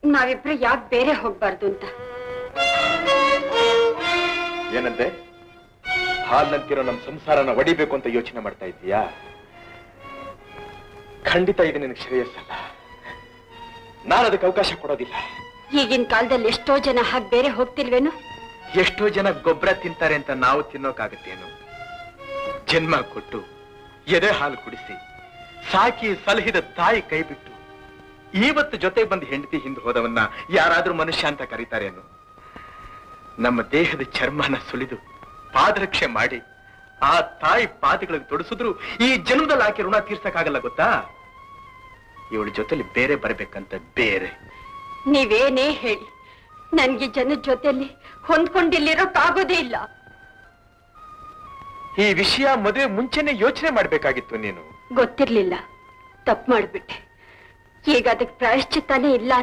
ನಾವಿಬ್ರು ಯಾಕೆ ಬೇರೆ ಹೋಗ್ಬಾರ್ದು ಅಂತ. ಏನಂತೆ? ಹಾಲ್ನಂತಿರೋ ನಮ್ಮ ಸಂಸಾರನ ಒಡಿಬೇಕು ಅಂತ ಯೋಚನೆ ಮಾಡ್ತಾ ಇದ್ದೀಯಾ? ಖಂಡಿತ ಇದು ನಿನಗೆ ಶ್ರೇಯಸ್ಸಲ್ಲ. ನಾನು ಅದಕ್ಕೆ ಅವಕಾಶ ಕೊಡೋದಿಲ್ಲ. ಈಗಿನ ಕಾಲದಲ್ಲಿ ಎಷ್ಟೋ ಜನ ಹಾಗೆ ಬೇರೆ ಹೋಗ್ತಿಲ್ವೇನು? ಎಷ್ಟೋ ಜನ ಗೊಬ್ಬರ ತಿಂತಾರೆ ಅಂತ ನಾವು ತಿನ್ನೋಕಾಗತ್ತೇನು? ಜನ್ಮ ಕೊಟ್ಟು ಎದೆ ಹಾಲು ಕುಡಿಸಿ ಸಾಕಿ ಸಲಹಿದ ತಾಯಿ ಕೈ ಬಿಟ್ಟು ಇವತ್ತು ಜೊತೆ ಬಂದು ಹೆಂಡತಿ ಹಿಂದೆ ಹೋದವನ್ನ ಯಾರಾದ್ರೂ ಮನುಷ್ಯ ಅಂತ ಕರೀತಾರೇನು? ನಮ್ಮ ದೇಹದ ಚರ್ಮನ ಸುಲಿದು ಪಾದರಕ್ಷೆ ಮಾಡಿ ಆ ತಾಯಿ ಪಾದಗಳಿಗೆ ತೊಡಸಿದ್ರು ಈ ಜನ್ಮದಲ್ಲಿ ಆಕೆ ಋಣ ತೀರ್ಸಕ್ಕಾಗಲ್ಲ ಗೊತ್ತಾ? ಇವಳ ಜೊತೆಲಿ ಬೇರೆ ಬರ್ಬೇಕಂತ ಬೇರೆ. ನೀವೇನೇ ಹೇಳಿ ನನ್ಗೆ ಜನದ ಜೊತೆಲಿ ಹೊಂದ್ಕೊಂಡಿಲ್ಲಿರೋಕ್ಕಾಗೋದೇ ಇಲ್ಲ. ಈ ವಿಷಯ ಮದುವೆ ಮುಂಚೆನೆ ಯೋಚನೆ ಮಾಡ್ಬೇಕಾಗಿತ್ತು ನೀನು. ಗೊತ್ತಿರ್ಲಿಲ್ಲ, ತಪ್ಪು ಮಾಡ್ಬಿಟ್ಟೆ. ಈಗ ಅದಕ್ಕೆ ಪ್ರಾಯಶ್ಚಿತ್ತಾನೇ ಇಲ್ಲ